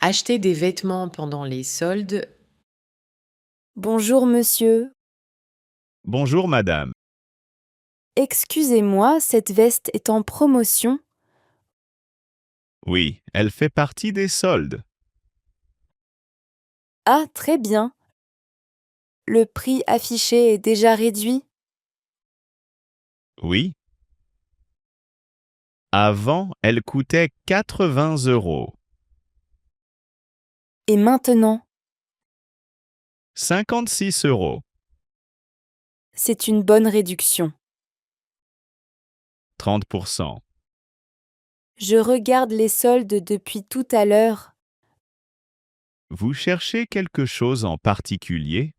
Acheter des vêtements pendant les soldes. Bonjour monsieur. Bonjour madame. Excusez-moi, cette veste est en promotion. Oui, elle fait partie des soldes. Ah, très bien. Le prix affiché est déjà réduit. Oui. Avant, elle coûtait 80 €. Et maintenant, 56 €. c'est une bonne réduction. 30%. Je regarde les soldes depuis tout à l'heure. Vous cherchez quelque chose en particulier?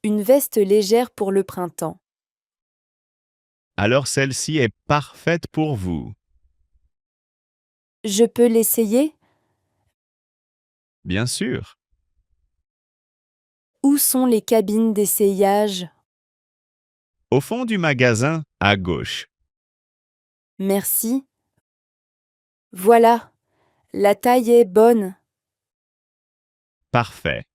Une veste légère pour le printemps. Alors celle-ci est parfaite pour vous. Je peux l'essayer? Bien sûr. Où sont les cabines d'essayage? Au fond du magasin, à gauche. Merci. Voilà, la taille est bonne. Parfait.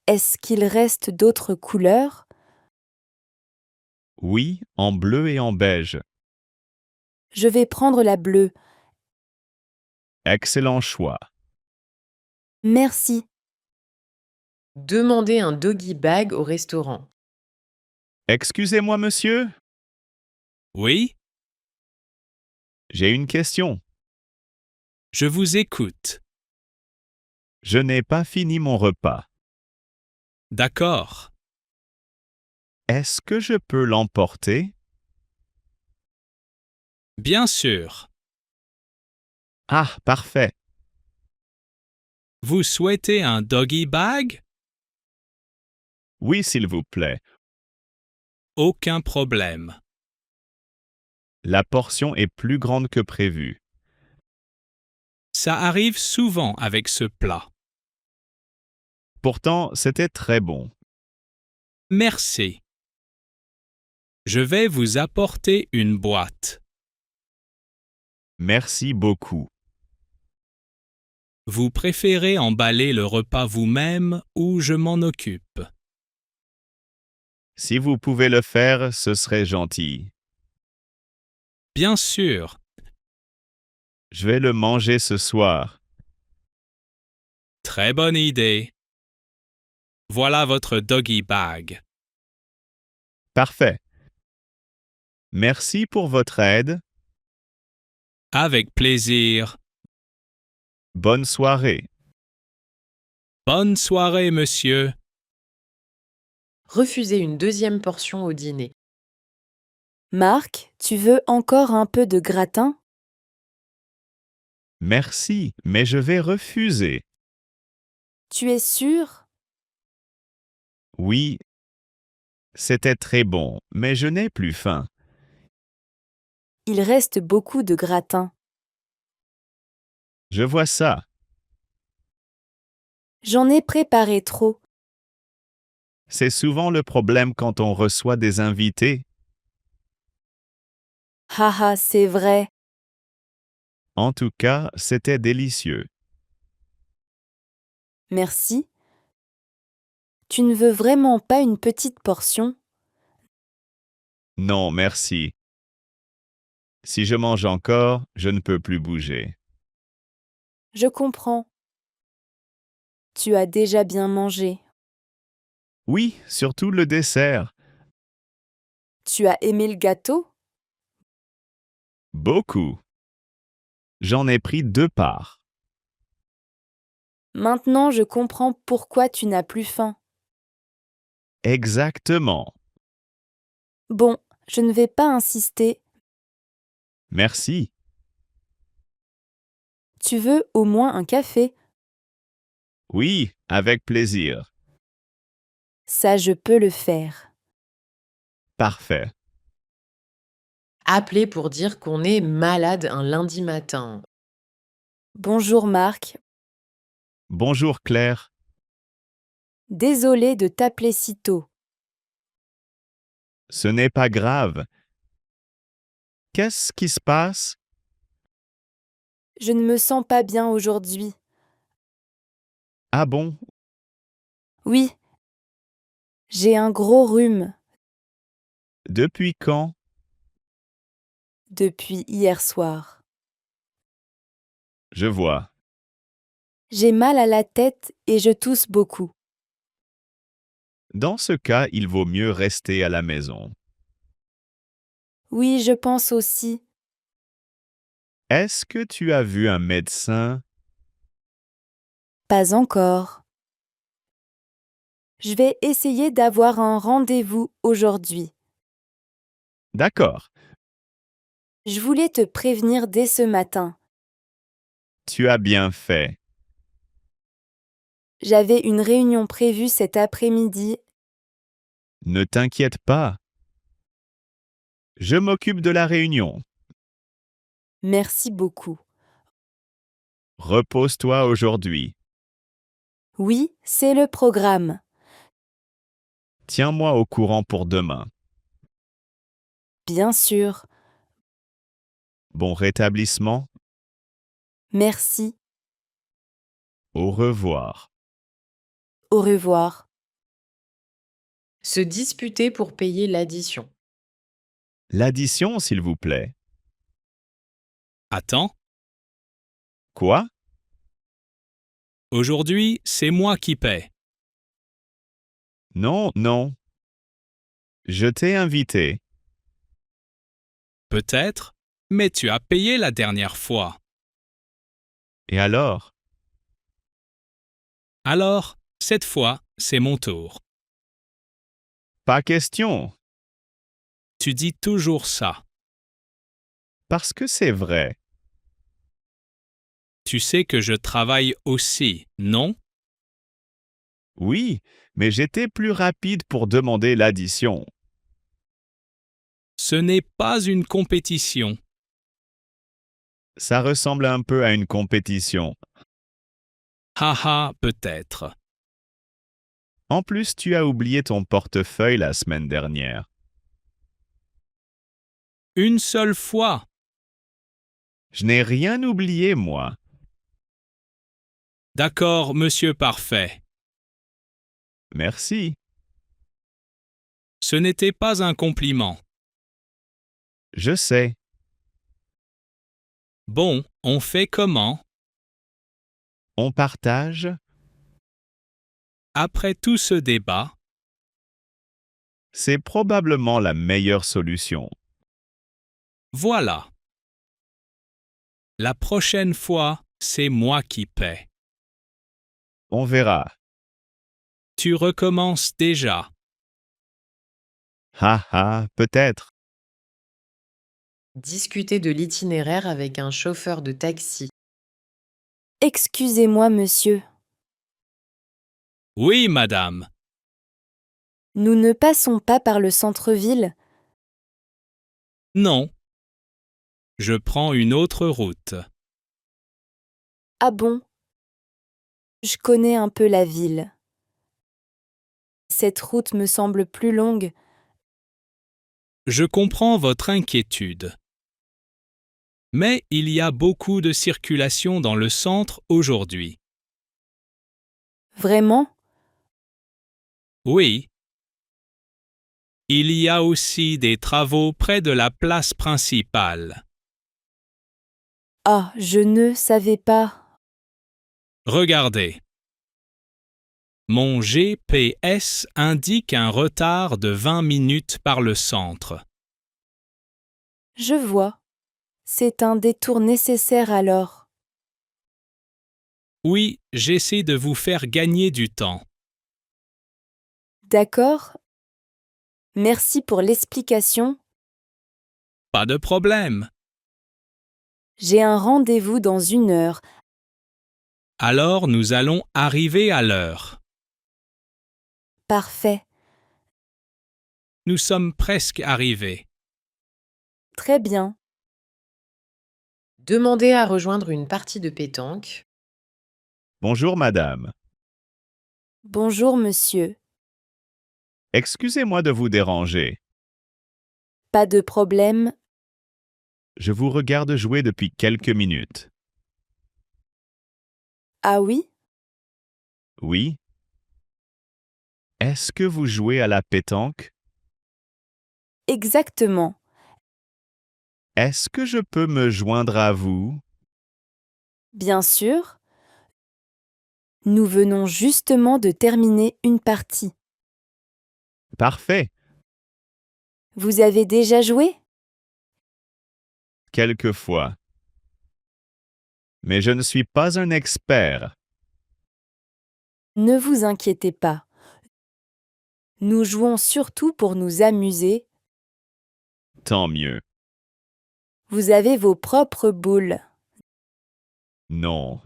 Est-ce qu'il reste d'autres couleurs? Oui, en bleu et en beige. Je vais prendre la bleue. Excellent choix. Merci. Demander un doggy bag au restaurant. Excusez-moi monsieur, Oui, j'ai une question. je vous écoute. Je n'ai pas fini mon repas. D'accord. Est-ce que je peux l'emporter? Bien sûr. Ah, parfait. Vous souhaitez un doggy bag? Oui, s'il vous plaît. Aucun problème. La portion est plus grande que prévu. Ça arrive souvent avec ce plat. Pourtant, c'était très bon. Merci. Je vais vous apporter une boîte. Merci beaucoup. Vous préférez emballer le repas vous-même ou je m'en occupe? Si vous pouvez le faire, ce serait gentil. Bien sûr. Je vais le manger ce soir. Très bonne idée. Voilà votre doggy bag. Parfait. Merci pour votre aide. Avec plaisir. Bonne soirée. Bonne soirée, monsieur. Refuser une deuxième portion au dîner. Marc, tu veux encore un peu de gratin? Merci, mais je vais refuser. Tu es sûr? Oui, c'était très bon, mais je n'ai plus faim. Il reste beaucoup de gratin. Je vois ça. J'en ai préparé trop. C'est souvent le problème quand on reçoit des invités. Haha, c'est vrai. En tout cas, c'était délicieux. Merci. Tu ne veux vraiment pas une petite portion? Non, merci. Si je mange encore, je ne peux plus bouger. Je comprends. Tu as déjà bien mangé. Oui, surtout le dessert. Tu as aimé le gâteau? Beaucoup. J'en ai pris 2 parts. Maintenant, je comprends pourquoi tu n'as plus faim. Exactement. Bon, je ne vais pas insister. Merci. Tu veux au moins un café? Oui, avec plaisir. Ça, je peux le faire. Parfait. Appeler pour dire qu'on est malade un lundi matin. Bonjour Marc. Bonjour Claire. Désolé de t'appeler si tôt. Ce n'est pas grave. Qu'est-ce qui se passe? Je ne me sens pas bien aujourd'hui. Ah bon? Oui, j'ai un gros rhume Depuis quand? depuis hier soir. Je vois. J'ai mal à la tête et je tousse beaucoup. Dans ce cas, il vaut mieux rester à la maison. Oui, je pense aussi. Est-ce que tu as vu un médecin? Pas encore. Je vais essayer d'avoir un rendez-vous aujourd'hui. D'accord. Je voulais te prévenir dès ce matin. Tu as bien fait. J'avais une réunion prévue cet après-midi. Ne t'inquiète pas. Je m'occupe de la réunion. Merci beaucoup. Repose-toi aujourd'hui. Oui, c'est le programme. Tiens-moi au courant pour demain. Bien sûr. Bon rétablissement. Merci. Au revoir. Au revoir. Se disputer pour payer l'addition. L'addition, s'il vous plaît. Attends, Quoi? aujourd'hui, c'est moi qui paie. Non, non. Je t'ai invité. Peut-être, mais tu as payé la dernière fois. Et alors? Alors, cette fois, c'est mon tour. Pas question. Tu dis toujours ça. Parce que c'est vrai. Tu sais que je travaille aussi, non? Oui, mais j'étais plus rapide pour demander l'addition. Ce n'est pas une compétition. Ça ressemble un peu à une compétition. Haha, peut-être. En plus, tu as oublié ton portefeuille la semaine dernière. Une seule fois. Je n'ai rien oublié, moi. D'accord, monsieur parfait. Merci. Ce n'était pas un compliment. Je sais. Bon, on fait comment? On partage? Après tout ce débat, C'est probablement la meilleure solution. voilà. La prochaine fois, c'est moi qui paie. On verra. Tu recommences déjà. Ha ha, peut-être. Discuter de l'itinéraire avec un chauffeur de taxi. Excusez-moi, monsieur. Oui, madame. Nous ne passons pas par le centre-ville. Non. Je prends une autre route. Ah bon? Je connais un peu la ville. Cette route me semble plus longue. Je comprends votre inquiétude. Mais il y a beaucoup de circulation dans le centre aujourd'hui. Vraiment? Oui. Il y a aussi des travaux près de la place principale. Ah, je ne savais pas. Regardez. Mon GPS indique un retard de 20 minutes par le centre. Je vois. C'est un détour nécessaire alors. Oui, j'essaie de vous faire gagner du temps. D'accord? Merci pour l'explication. Pas de problème. J'ai un rendez-vous dans 1 heure. Alors nous allons arriver à l'heure. Parfait. Nous sommes presque arrivés. Très bien. Demander à rejoindre une partie de pétanque. Bonjour, madame. Bonjour, monsieur. Excusez-moi de vous déranger. Pas de problème. Je vous regarde jouer depuis quelques minutes. Ah oui? Oui. Est-ce que vous jouez à la pétanque? Exactement. Est-ce que je peux me joindre à vous? Bien sûr. Nous venons justement de terminer une partie. Parfait. Vous avez déjà joué? Quelquefois. Mais je ne suis pas un expert. Ne vous inquiétez pas. Nous jouons surtout pour nous amuser. Tant mieux. Vous avez vos propres boules. Non.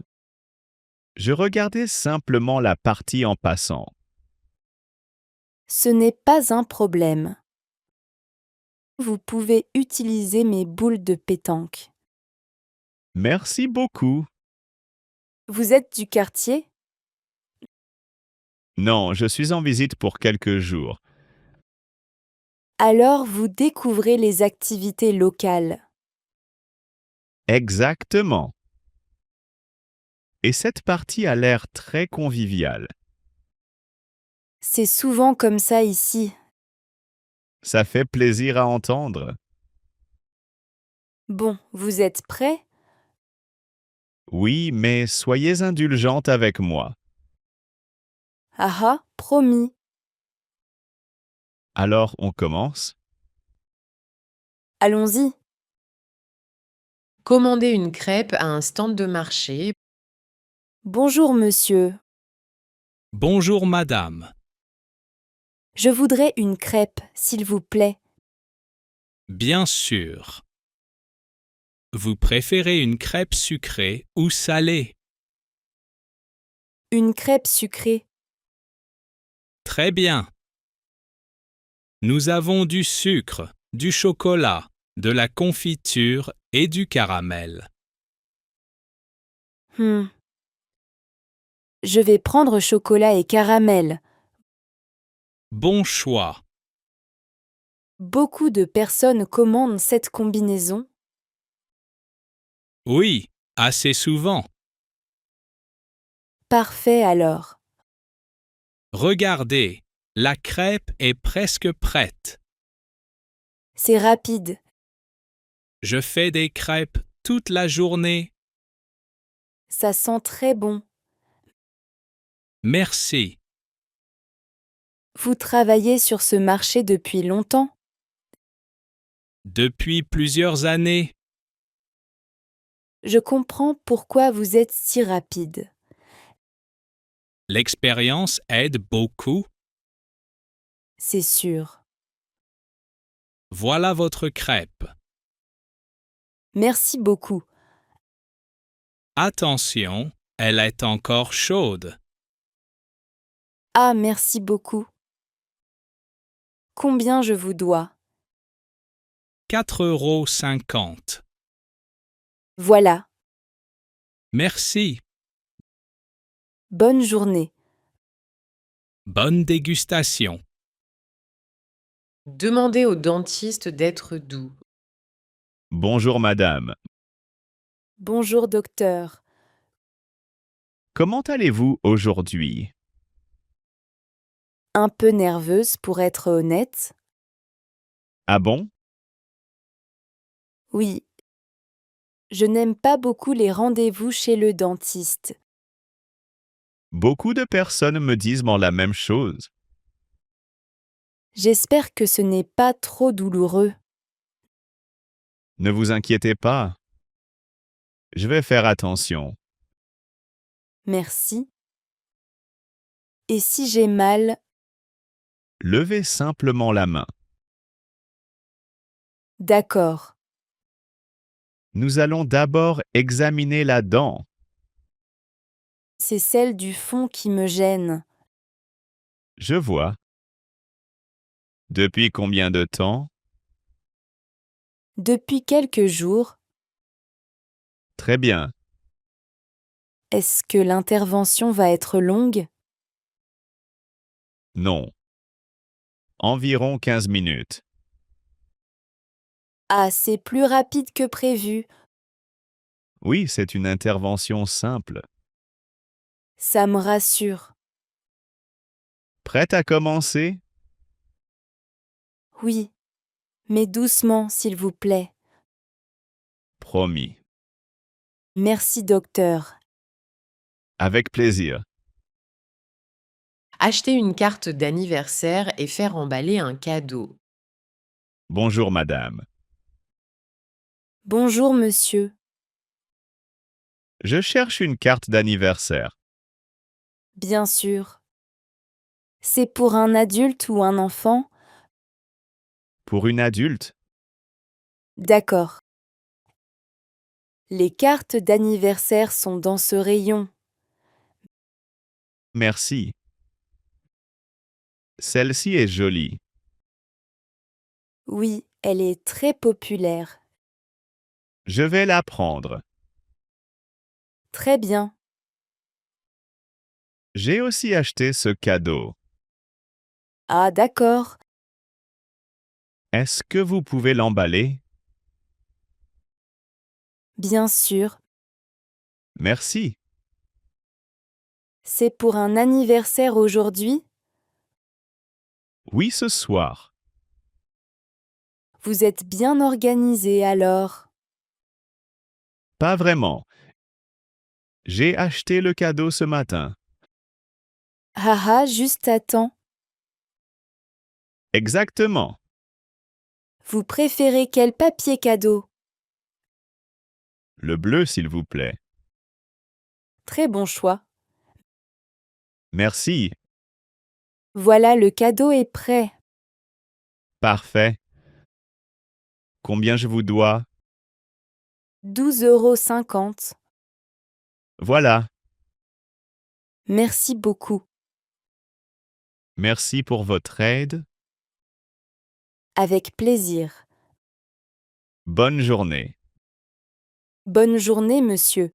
Je regardais simplement la partie en passant. Ce n'est pas un problème. Vous pouvez utiliser mes boules de pétanque. Merci beaucoup. Vous êtes du quartier? Non, je suis en visite pour quelques jours. Alors vous découvrez les activités locales. Exactement. Et cette partie a l'air très conviviale. C'est souvent comme ça ici. Ça fait plaisir à entendre. Bon, vous êtes prêts? Oui, mais soyez indulgente avec moi. Ah ah, promis. Alors, on commence? Allons-y. Commandez une crêpe à un stand de marché. Bonjour monsieur. Bonjour madame. Je voudrais une crêpe, s'il vous plaît. Bien sûr. Vous préférez une crêpe sucrée ou salée? Une crêpe sucrée. Très bien. Nous avons du sucre, du chocolat, de la confiture et du caramel. Je vais prendre chocolat et caramel. Bon choix. Beaucoup de personnes commandent cette combinaison. Oui, assez souvent. Parfait alors. Regardez, la crêpe est presque prête. C'est rapide. Je fais des crêpes toute la journée. Ça sent très bon. Merci. Vous travaillez sur ce marché depuis longtemps? Depuis plusieurs années, Je comprends pourquoi vous êtes si rapide. l'expérience aide beaucoup. C'est sûr. Voilà votre crêpe. Merci beaucoup. Attention, elle est encore chaude. Ah, merci beaucoup. Combien je vous dois? 4,50 €. Voilà. Merci. Bonne journée. Bonne dégustation. Demandez au dentiste d'être doux. Bonjour madame. Bonjour docteur. Comment allez-vous aujourd'hui? Un peu nerveuse pour être honnête. Ah bon? Oui. Je n'aime pas beaucoup les rendez-vous chez le dentiste. Beaucoup de personnes me disent la même chose. J'espère que ce n'est pas trop douloureux. Ne vous inquiétez pas. Je vais faire attention. Merci. Et si j'ai mal? Levez simplement la main. D'accord. Nous allons d'abord examiner la dent. C'est celle du fond qui me gêne. Je vois. Depuis combien de temps? Depuis quelques jours. Très bien. Est-ce que l'intervention va être longue? Non. Environ 15 minutes. Ah, c'est plus rapide que prévu. Oui, c'est une intervention simple. Ça me rassure. Prête à commencer? Oui, mais doucement, s'il vous plaît. Promis. Merci, docteur. Avec plaisir. Acheter une carte d'anniversaire et faire emballer un cadeau. Bonjour madame. Bonjour, monsieur. Je cherche une carte d'anniversaire. Bien sûr. C'est pour un adulte ou un enfant? Pour une adulte? D'accord. Les cartes d'anniversaire sont dans ce rayon. Merci. Celle-ci est jolie. Oui, elle est très populaire. Je vais la prendre. Très bien. J'ai aussi acheté ce cadeau. Ah, d'accord. Est-ce que vous pouvez l'emballer? Bien sûr. Merci. C'est pour un anniversaire aujourd'hui? Oui, ce soir. Vous êtes bien organisé alors. Pas vraiment. J'ai acheté le cadeau ce matin. Ah ah, juste à temps. Exactement. Vous préférez quel papier cadeau? Le bleu, s'il vous plaît. Très bon choix. Merci. Voilà, le cadeau est prêt. Parfait. Combien je vous dois? 12,50 €. Voilà. Merci beaucoup. Merci pour votre aide. Avec plaisir. Bonne journée. Bonne journée, monsieur.